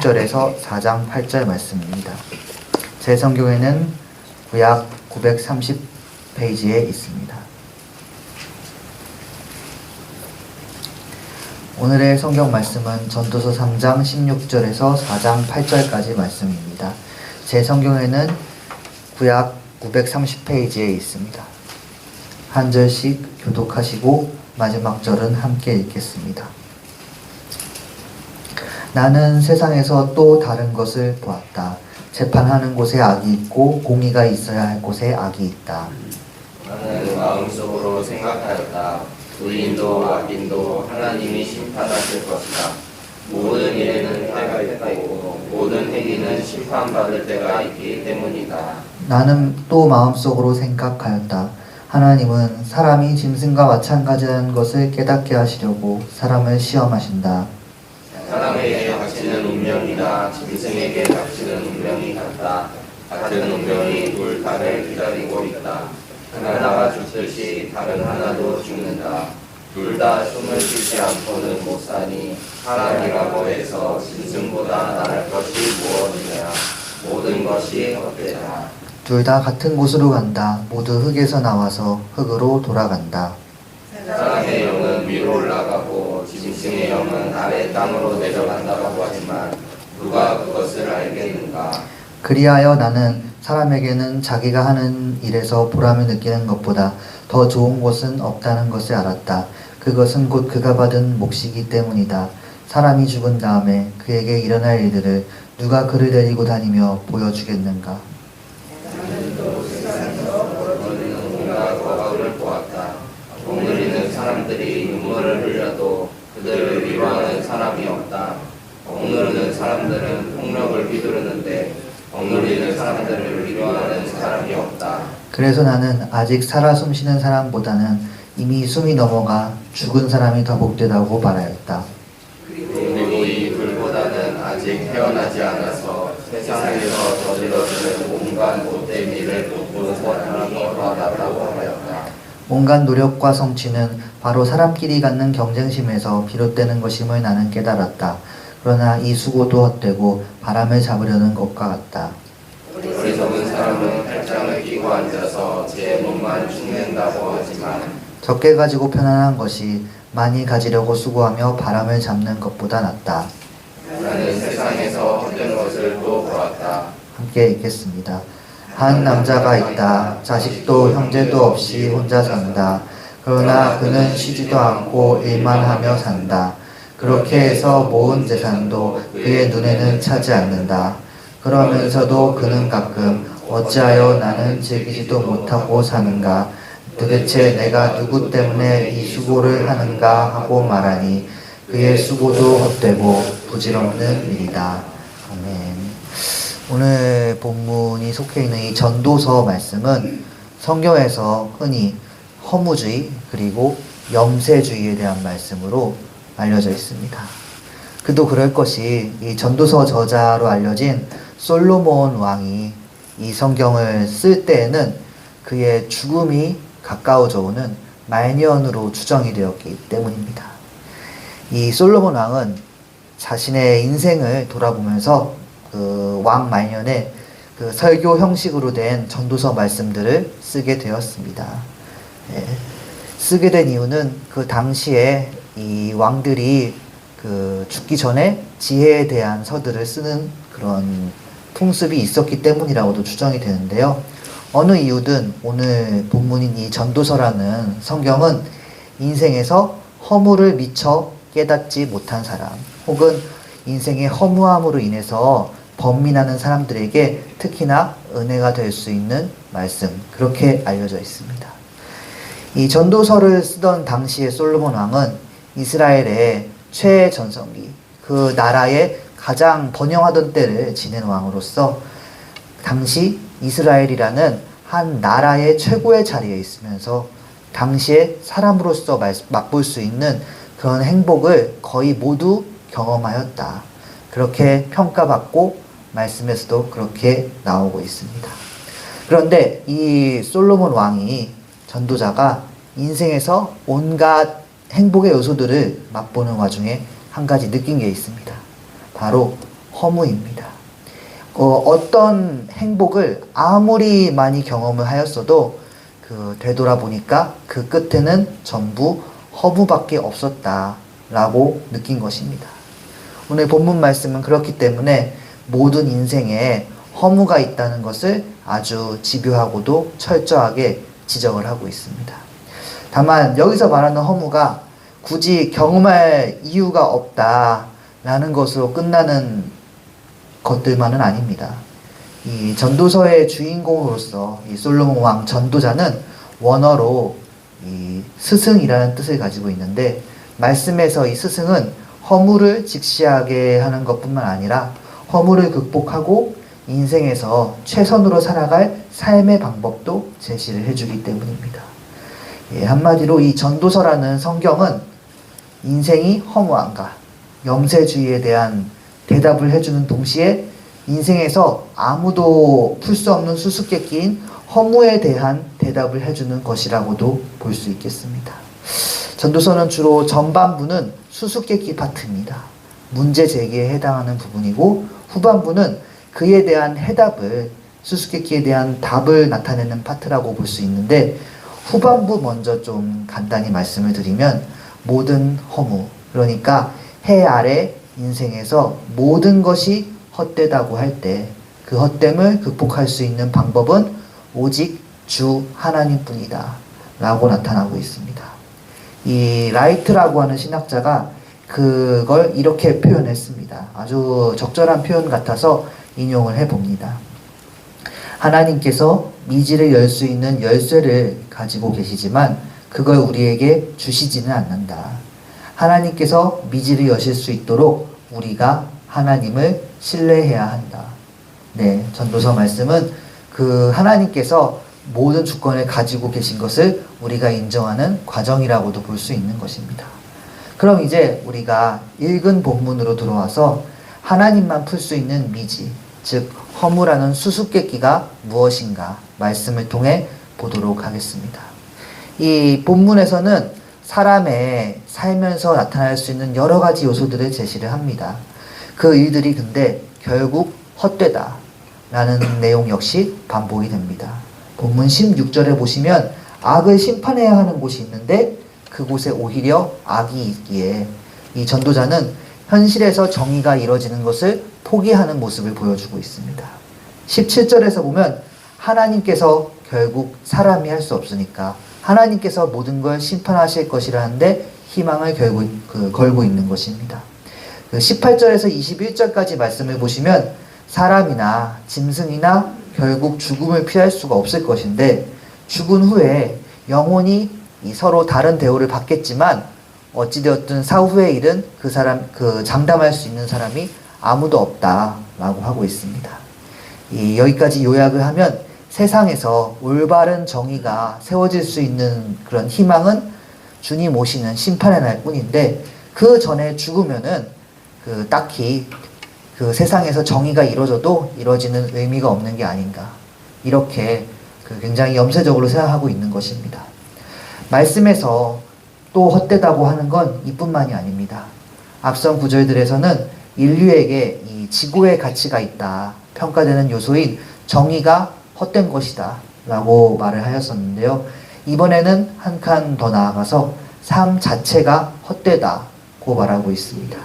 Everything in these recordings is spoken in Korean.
절에서 4장 8절 말씀입니다. 제 성경에는 구약 930페이지에 있습니다. 오늘의 성경 말씀은 전도서 3장 16절에서 4장 8절까지 말씀입니다. 제 성경에는 구약 930페이지에 있습니다. 한 절씩 교독하시고 마지막 절은 함께 읽겠습니다. 나는 세상에서 또 다른 것을 보았다. 재판하는 곳에 악이 있고 공의가 있어야 할 곳에 악이 있다. 나는 마음속으로 생각하였다. 의인도 악인도 하나님이 심판하실 것이다. 모든 일에는 때가 있고 모든 행위는 심판받을 때가 있기 때문이다. 나는 또 마음속으로 생각하였다. 하나님은 사람이 짐승과 마찬가지라는 것을 깨닫게 하시려고 사람을 시험하신다. 사람에게 닥치는 운명이나 짐승에게 닥치는 운명이 같다. 같은 운명이 둘 다를 기다리고 있다. 하나가 죽듯이 다른 하나도 죽는다. 둘 다 숨을 쉬지 않고는 못 사니 하나님이라고 해서 짐승보다 나을 것이 무엇이냐. 모든 것이 헛되다. 둘 다 같은 곳으로 간다. 모두 흙에서 나와서 흙으로 돌아간다. 사람의 영은 위로 올라가고 짐승의 영은 아래 땅으로 내려간다고 하지만 누가 그것을 알겠는가? 그리하여 나는 사람에게는 자기가 하는 일에서 보람을 느끼는 것보다 더 좋은 곳은 없다는 것을 알았다. 그것은 곧 그가 받은 몫이기 때문이다. 사람이 죽은 다음에 그에게 일어날 일들을 누가 그를 데리고 다니며 보여주겠는가? 온갖 거울을 보았다. 억누리는 사람들이 눈물을 흘려도 그들을 위로하는 사람이 없다. 억누르는 사람들은 폭력을 휘두르는데 억누리는 사람들을 위로하는 사람이 없다. 그래서 나는 아직 살아 숨쉬는 사람보다는 이미 숨이 넘어가 죽은 사람이 더 복되다고 말하였다. 그리고 이 둘보다는 아직 태어나지 않아서 세상에서 저질러지는 온갖 못된 일을 못 본 사람이 더 낫다고 하였다. 온갖 노력과 성취는 바로 사람끼리 갖는 경쟁심에서 비롯되는 것임을 나는 깨달았다. 그러나 이 수고도 헛되고 바람을 잡으려는 것과 같다. 어리석은 사람은 팔짱을 끼고 앉아서 제 몸만 죽는다고 하지만 적게 가지고 편안한 것이 많이 가지려고 수고하며 바람을 잡는 것보다 낫다. 나는 세상에서 헛된 것을 또 보았다. 함께 읽겠습니다. 한 남자가 있다. 자식도 형제도 없이 혼자 산다. 그러나 그는 쉬지도 않고 일만 하며 산다. 그렇게 해서 모은 재산도 그의 눈에는 차지 않는다. 그러면서도 그는 가끔 어찌하여 나는 즐기지도 못하고 사는가? 도대체 내가 누구 때문에 이 수고를 하는가 하고 말하니 그의 수고도 헛되고 부질없는 일이다. 아멘. 오늘 본문이 속해 있는 이 전도서 말씀은 성경에서 흔히 허무주의 그리고 염세주의에 대한 말씀으로 알려져 있습니다. 그도 그럴 것이 이 전도서 저자로 알려진 솔로몬 왕이 이 성경을 쓸 때에는 그의 죽음이 가까워져 오는 말년으로 추정이 되었기 때문입니다. 이 솔로몬 왕은 자신의 인생을 돌아보면서 그 왕 말년에 그 설교 형식으로 된 전도서 말씀들을 쓰게 되었습니다. 쓰게 된 이유는 그 당시에 이 왕들이 그 죽기 전에 지혜에 대한 서들을 쓰는 그런 풍습이 있었기 때문이라고도 추정이 되는데요. 어느 이유든 오늘 본문인 이 전도서라는 성경은 인생에서 허물을 미처 깨닫지 못한 사람 혹은 인생의 허무함으로 인해서 번민하는 사람들에게 특히나 은혜가 될 수 있는 말씀, 그렇게 알려져 있습니다. 이 전도서를 쓰던 당시의 솔로몬 왕은 이스라엘의 최전성기, 그 나라의 가장 번영하던 때를 지낸 왕으로서 당시 이스라엘이라는 한 나라의 최고의 자리에 있으면서 당시에 사람으로서 맛볼 수 있는 그런 행복을 거의 모두 경험하였다. 그렇게 평가받고 말씀에서도 그렇게 나오고 있습니다. 그런데 이 솔로몬 왕이 전도자가 인생에서 온갖 행복의 요소들을 맛보는 와중에 한 가지 느낀 게 있습니다. 바로 허무입니다. 어떤 행복을 아무리 많이 경험을 하였어도 되돌아보니까 그 끝에는 전부 허무밖에 없었다라고 느낀 것입니다. 오늘 본문 말씀은 그렇기 때문에 모든 인생에 허무가 있다는 것을 아주 집요하고도 철저하게 지적을 하고 있습니다. 다만 여기서 말하는 허무가 굳이 경험할 이유가 없다라는 것으로 끝나는 것들만은 아닙니다. 이 전도서의 주인공으로서 이 솔로몬 왕 전도자는 원어로 이 스승이라는 뜻을 가지고 있는데, 말씀에서 이 스승은 허무를 직시하게 하는 것뿐만 아니라 허무를 극복하고 인생에서 최선으로 살아갈 삶의 방법도 제시를 해주기 때문입니다. 한마디로 이 전도서라는 성경은 인생이 허무한가, 염세주의에 대한 대답을 해주는 동시에 인생에서 아무도 풀 수 없는 수수께끼인 허무에 대한 대답을 해주는 것이라고도 볼 수 있겠습니다. 전도서는 주로 전반부는 수수께끼 파트입니다. 문제 제기에 해당하는 부분이고, 후반부는 그에 대한 해답을, 수수께끼에 대한 답을 나타내는 파트라고 볼 수 있는데, 후반부 먼저 좀 간단히 말씀을 드리면, 모든 허무, 그러니까 해 아래 인생에서 모든 것이 헛되다고 할 때 그 헛됨을 극복할 수 있는 방법은 오직 주 하나님뿐이다 라고 나타나고 있습니다. 이 라이트라고 하는 신학자가 그걸 이렇게 표현했습니다. 아주 적절한 표현 같아서 인용을 해봅니다. 하나님께서 미지를 열 수 있는 열쇠를 가지고 계시지만 그걸 우리에게 주시지는 않는다. 하나님께서 미지를 여실 수 있도록 우리가 하나님을 신뢰해야 한다. 네, 전도서 말씀은 그 하나님께서 모든 주권을 가지고 계신 것을 우리가 인정하는 과정이라고도 볼 수 있는 것입니다. 그럼 이제 우리가 읽은 본문으로 들어와서 하나님만 풀 수 있는 미지, 즉 허무라는 수수께끼가 무엇인가 말씀을 통해 보도록 하겠습니다. 이 본문에서는 사람의 살면서 나타날 수 있는 여러 가지 요소들을 제시를 합니다. 그 일들이 근데 결국 헛되다 라는 내용 역시 반복이 됩니다. 본문 16절에 보시면 악을 심판해야 하는 곳이 있는데 그곳에 오히려 악이 있기에 이 전도자는 현실에서 정의가 이루어지는 것을 포기하는 모습을 보여주고 있습니다. 17절에서 보면 하나님께서 결국 사람이 할 수 없으니까 하나님께서 모든 걸 심판하실 것이라는데 희망을 걸고 있는 것입니다. 18절에서 21절까지 말씀을 보시면 사람이나 짐승이나 결국 죽음을 피할 수가 없을 것인데 죽은 후에 영혼이 서로 다른 대우를 받겠지만 어찌되었든 사후의 일은 장담할 수 있는 사람이 아무도 없다라고 하고 있습니다. 여기까지 요약을 하면 세상에서 올바른 정의가 세워질 수 있는 그런 희망은 주님 오시는 심판의 날 뿐인데 그 전에 죽으면은 딱히 그 세상에서 정의가 이루어져도 이루어지는 의미가 없는 게 아닌가, 이렇게 굉장히 염세적으로 생각하고 있는 것입니다. 말씀에서 또 헛되다고 하는 건 이뿐만이 아닙니다. 앞선 구절들에서는 인류에게 이 지고의 가치가 있다, 평가되는 요소인 정의가 헛된 것이다 라고 말을 하였었는데요. 이번에는 한 칸 더 나아가서 삶 자체가 헛되다고 말하고 있습니다.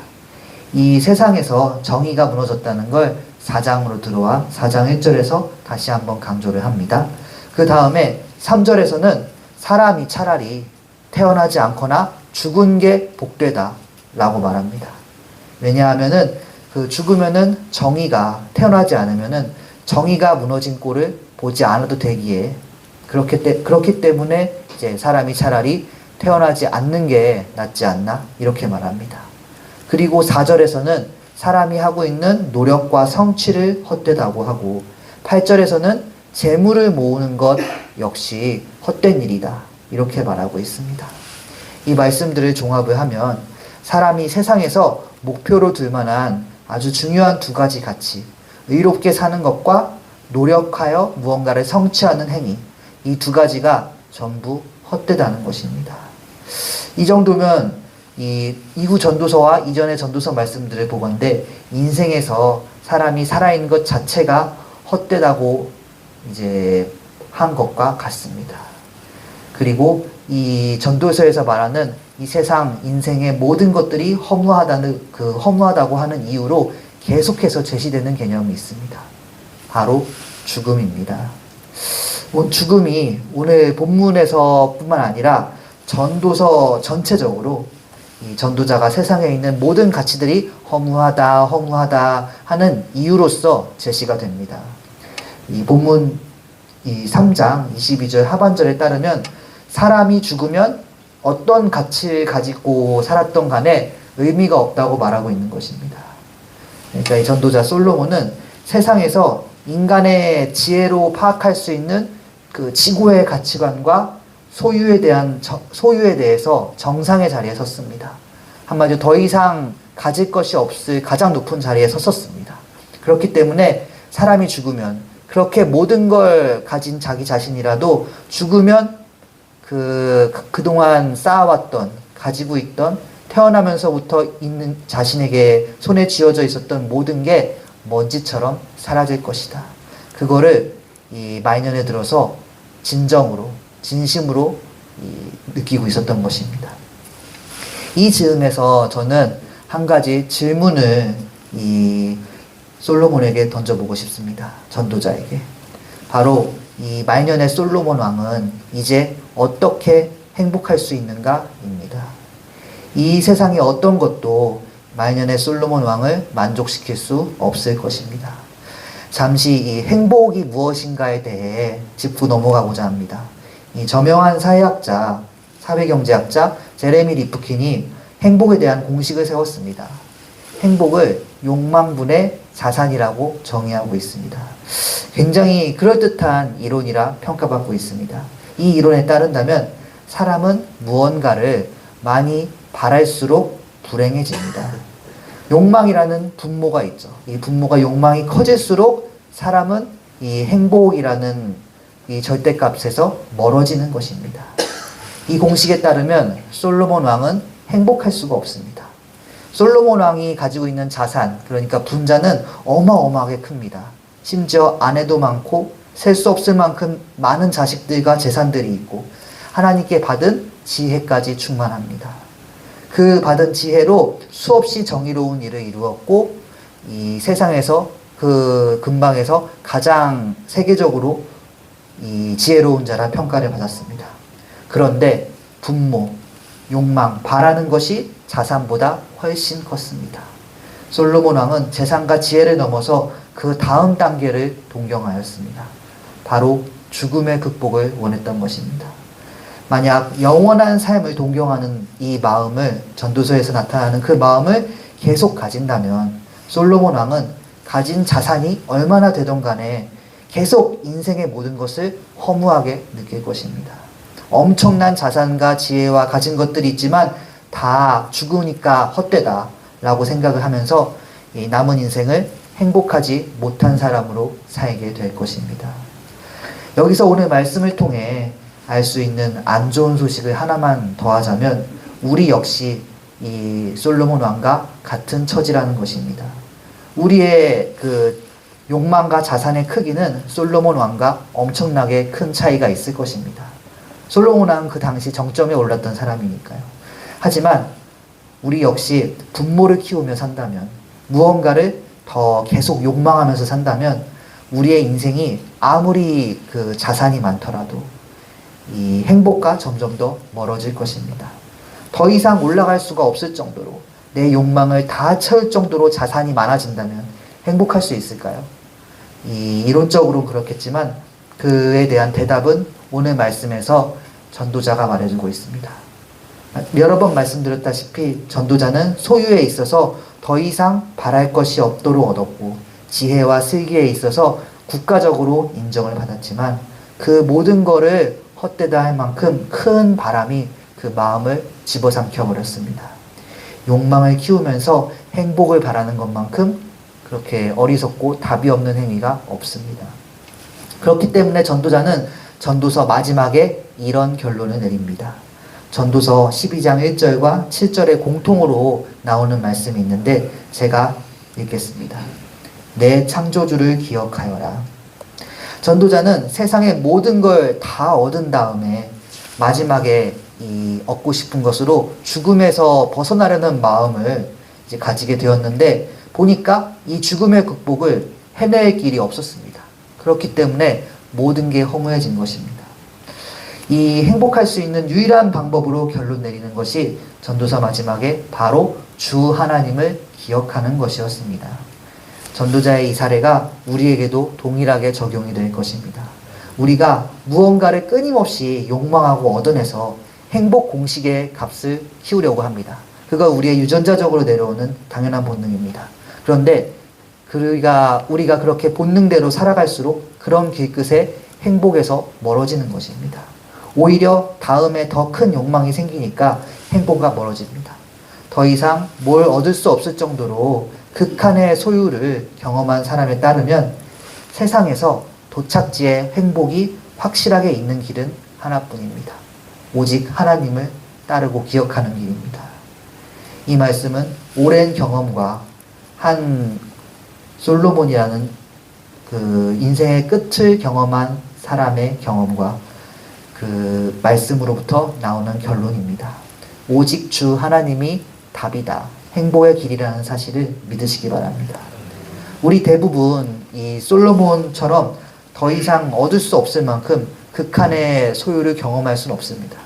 이 세상에서 정의가 무너졌다는 걸 4장으로 들어와 4장 1절에서 다시 한번 강조를 합니다. 그 다음에 3절에서는 사람이 차라리 태어나지 않거나 죽은 게 복되다 라고 말합니다. 왜냐하면은 죽으면은 태어나지 않으면은 정의가 무너진 꼴을 보지 않아도 되기에 그렇기 때문에 이제 사람이 차라리 태어나지 않는 게 낫지 않나 이렇게 말합니다. 그리고 4절에서는 사람이 하고 있는 노력과 성취를 헛되다고 하고 8절에서는 재물을 모으는 것 역시 헛된 일이다 이렇게 말하고 있습니다. 이 말씀들을 종합을 하면 사람이 세상에서 목표로 둘 만한 아주 중요한 두 가지 가치, 의롭게 사는 것과 노력하여 무언가를 성취하는 행위, 이 두 가지가 전부 헛되다는 것입니다. 이 정도면 이 이후 전도서와 이전의 전도서 말씀들을 보건대 인생에서 사람이 살아있는 것 자체가 헛되다고 이제 한 것과 같습니다. 그리고 이 전도서에서 말하는 이 세상 인생의 모든 것들이 허무하다고 하는 이유로 계속해서 제시되는 개념이 있습니다. 바로 죽음입니다. 죽음이 오늘 본문에서뿐만 아니라 전도서 전체적으로 이 전도자가 세상에 있는 모든 가치들이 허무하다 하는 이유로서 제시가 됩니다. 이 본문 이 3장 22절 하반절에 따르면 사람이 죽으면 어떤 가치를 가지고 살았던 간에 의미가 없다고 말하고 있는 것입니다. 그러니까 이 전도자 솔로몬은 세상에서 인간의 지혜로 파악할 수 있는 그 지구의 가치관과 소유에 대해서 정상의 자리에 섰습니다. 한마디로 더 이상 가질 것이 없을 가장 높은 자리에 섰었습니다. 그렇기 때문에 사람이 죽으면 그렇게 모든 걸 가진 자기 자신이라도 죽으면 그동안 쌓아왔던, 가지고 있던, 태어나면서부터 있는 자신에게 손에 쥐어져 있었던 모든 게 먼지처럼 사라질 것이다. 그거를 이 말년에 들어서 진심으로 느끼고 있었던 것입니다. 이 즈음에서 저는 한 가지 질문을 이 솔로몬에게 던져보고 싶습니다. 전도자에게. 바로 이 말년의 솔로몬 왕은 이제 어떻게 행복할 수 있는가입니다. 이 세상의 어떤 것도 말년의 솔로몬 왕을 만족시킬 수 없을 것입니다. 잠시 이 행복이 무엇인가에 대해 짚고 넘어가고자 합니다. 이 저명한 사회경제학자 제레미 리프킨이 행복에 대한 공식을 세웠습니다. 행복을 욕망분의 자산이라고 정의하고 있습니다. 굉장히 그럴듯한 이론이라 평가받고 있습니다. 이 이론에 따른다면 사람은 무언가를 많이 바랄수록 불행해집니다. 욕망이라는 분모가 있죠. 이 분모가 욕망이 커질수록 사람은 이 행복이라는 이 절대값에서 멀어지는 것입니다. 이 공식에 따르면 솔로몬 왕은 행복할 수가 없습니다. 솔로몬 왕이 가지고 있는 자산, 그러니까 분자는 어마어마하게 큽니다. 심지어 아내도 많고 셀 수 없을 만큼 많은 자식들과 재산들이 있고 하나님께 받은 지혜까지 충만합니다. 그 받은 지혜로 수없이 정의로운 일을 이루었고 이 세상에서 그 근방에서 가장 세계적으로 이 지혜로운 자라 평가를 받았습니다. 그런데 분모, 욕망, 바라는 것이 자산보다 훨씬 컸습니다. 솔로몬 왕은 재산과 지혜를 넘어서 그 다음 단계를 동경하였습니다. 바로 죽음의 극복을 원했던 것입니다. 만약 영원한 삶을 동경하는 이 마음을, 전도서에서 나타나는 그 마음을 계속 가진다면 솔로몬 왕은 가진 자산이 얼마나 되던 간에 계속 인생의 모든 것을 허무하게 느낄 것입니다. 엄청난 자산과 지혜와 가진 것들이 있지만 다 죽으니까 헛되다 라고 생각을 하면서 이 남은 인생을 행복하지 못한 사람으로 살게 될 것입니다. 여기서 오늘 말씀을 통해 알 수 있는 안 좋은 소식을 하나만 더하자면 우리 역시 이 솔로몬 왕과 같은 처지라는 것입니다. 우리의 그 욕망과 자산의 크기는 솔로몬 왕과 엄청나게 큰 차이가 있을 것입니다. 솔로몬 왕은 그 당시 정점에 올랐던 사람이니까요. 하지만 우리 역시 분모를 키우며 산다면, 무언가를 더 계속 욕망하면서 산다면 우리의 인생이 아무리 그 자산이 많더라도 이 행복과 점점 더 멀어질 것입니다. 더 이상 올라갈 수가 없을 정도로 내 욕망을 다 채울 정도로 자산이 많아진다면 행복할 수 있을까요? 이론적으로는 그렇겠지만 그에 대한 대답은 오늘 말씀에서 전도자가 말해주고 있습니다. 여러 번 말씀드렸다시피 전도자는 소유에 있어서 더 이상 바랄 것이 없도록 얻었고 지혜와 슬기에 있어서 국가적으로 인정을 받았지만 그 모든 거를 헛되다 할 만큼 큰 바람이 그 마음을 집어삼켜 버렸습니다. 욕망을 키우면서 행복을 바라는 것만큼 그렇게 어리석고 답이 없는 행위가 없습니다. 그렇기 때문에 전도자는 전도서 마지막에 이런 결론을 내립니다. 전도서 12장 1절과 7절에 공통으로 나오는 말씀이 있는데 제가 읽겠습니다. 내 창조주를 기억하여라. 전도자는 세상의 모든 걸 다 얻은 다음에 마지막에 이 얻고 싶은 것으로 죽음에서 벗어나려는 마음을 이제 가지게 되었는데 보니까 이 죽음의 극복을 해낼 길이 없었습니다. 그렇기 때문에 모든 게 허무해진 것입니다. 이 행복할 수 있는 유일한 방법으로 결론 내리는 것이 전도서 마지막에 바로 주 하나님을 기억하는 것이었습니다. 전도자의 이 사례가 우리에게도 동일하게 적용이 될 것입니다. 우리가 무언가를 끊임없이 욕망하고 얻어내서 행복 공식의 값을 키우려고 합니다. 그거 우리의 유전자적으로 내려오는 당연한 본능입니다. 그런데 우리가 그렇게 본능대로 살아갈수록 그런 길끝에 행복에서 멀어지는 것입니다. 오히려 다음에 더 큰 욕망이 생기니까 행복과 멀어집니다. 더 이상 뭘 얻을 수 없을 정도로 극한의 소유를 경험한 사람에 따르면 세상에서 도착지의 행복이 확실하게 있는 길은 하나뿐입니다. 오직 하나님을 따르고 기억하는 길입니다. 이 말씀은 오랜 경험과 한 솔로몬이라는 그 인생의 끝을 경험한 사람의 경험과 그 말씀으로부터 나오는 결론입니다. 오직 주 하나님이 답이다. 행복의 길이라는 사실을 믿으시기 바랍니다. 우리 대부분 이 솔로몬처럼 더 이상 얻을 수 없을 만큼 극한의 소유를 경험할 수는 없습니다.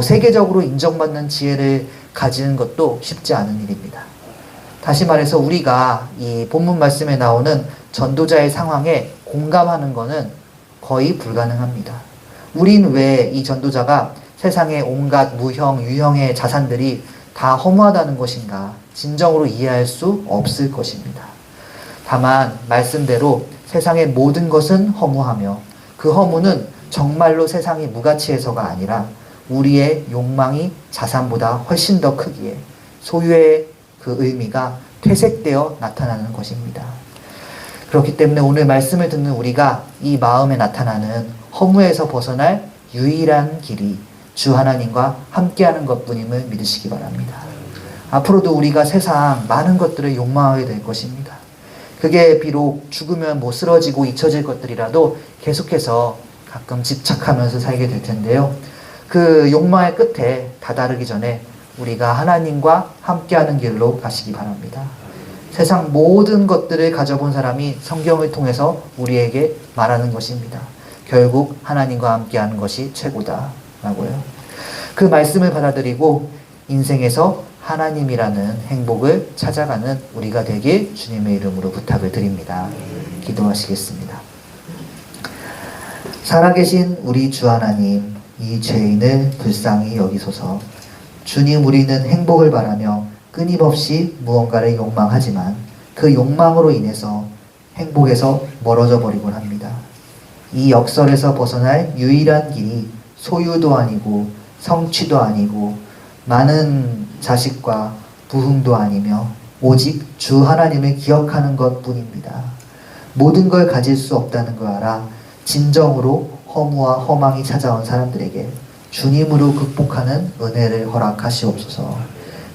세계적으로 인정받는 지혜를 가지는 것도 쉽지 않은 일입니다. 다시 말해서 우리가 이 본문 말씀에 나오는 전도자의 상황에 공감하는 것은 거의 불가능합니다. 우린 왜 이 전도자가 세상의 온갖 무형, 유형의 자산들이 다 허무하다는 것인가 진정으로 이해할 수 없을 것입니다. 다만 말씀대로 세상의 모든 것은 허무하며 그 허무는 정말로 세상이 무가치해서가 아니라 우리의 욕망이 자산보다 훨씬 더 크기에 소유의 그 의미가 퇴색되어 나타나는 것입니다. 그렇기 때문에 오늘 말씀을 듣는 우리가 이 마음에 나타나는 허무에서 벗어날 유일한 길이 주 하나님과 함께하는 것뿐임을 믿으시기 바랍니다. 앞으로도 우리가 세상 많은 것들을 욕망하게 될 것입니다. 그게 비록 죽으면 쓰러지고 잊혀질 것들이라도 계속해서 가끔 집착하면서 살게 될 텐데요. 그 욕망의 끝에 다다르기 전에 우리가 하나님과 함께하는 길로 가시기 바랍니다. 세상 모든 것들을 가져본 사람이 성경을 통해서 우리에게 말하는 것입니다. 결국 하나님과 함께하는 것이 최고다 라고요. 그 말씀을 받아들이고 인생에서 하나님이라는 행복을 찾아가는 우리가 되길 주님의 이름으로 부탁을 드립니다. 기도하시겠습니다. 살아계신 우리 주 하나님, 이 죄인을 불쌍히 여기소서. 주님, 우리는 행복을 바라며 끊임없이 무언가를 욕망하지만 그 욕망으로 인해서 행복에서 멀어져 버리곤 합니다. 이 역설에서 벗어날 유일한 길이 소유도 아니고 성취도 아니고 많은 자식과 부흥도 아니며 오직 주 하나님을 기억하는 것뿐입니다. 모든 걸 가질 수 없다는 걸 알아 진정으로 허무와 허망이 찾아온 사람들에게 주님으로 극복하는 은혜를 허락하시옵소서.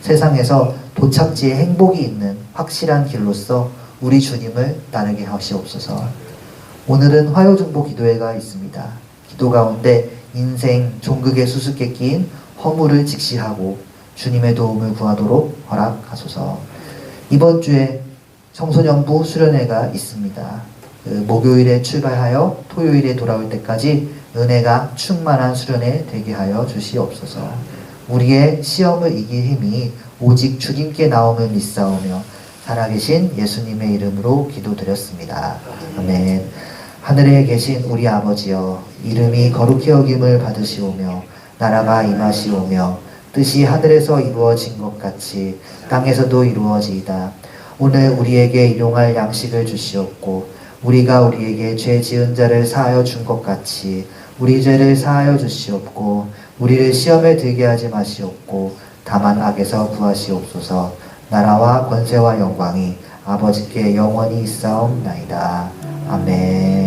세상에서 도착지에 행복이 있는 확실한 길로서 우리 주님을 따르게 하시옵소서. 오늘은 화요중보 기도회가 있습니다. 기도 가운데 인생 종극의 수수께끼인 허무를 직시하고 주님의 도움을 구하도록 허락하소서. 이번 주에 청소년부 수련회가 있습니다. 목요일에 출발하여 토요일에 돌아올 때까지 은혜가 충만한 수련회 되게 하여 주시옵소서. 우리의 시험을 이길 힘이 오직 주님께 나옴을 믿사오며 살아계신 예수님의 이름으로 기도드렸습니다. 아멘. 하늘에 계신 우리 아버지여, 이름이 거룩히 여김을 받으시오며 나라가 임하시오며 뜻이 하늘에서 이루어진 것 같이 땅에서도 이루어지이다. 오늘 우리에게 일용할 양식을 주시옵고 우리가 우리에게 죄 지은 자를 사하여 준 것 같이 우리 죄를 사하여 주시옵고 우리를 시험에 들게 하지 마시옵고 다만 악에서 구하시옵소서. 나라와 권세와 영광이 아버지께 영원히 있사옵나이다. 아멘.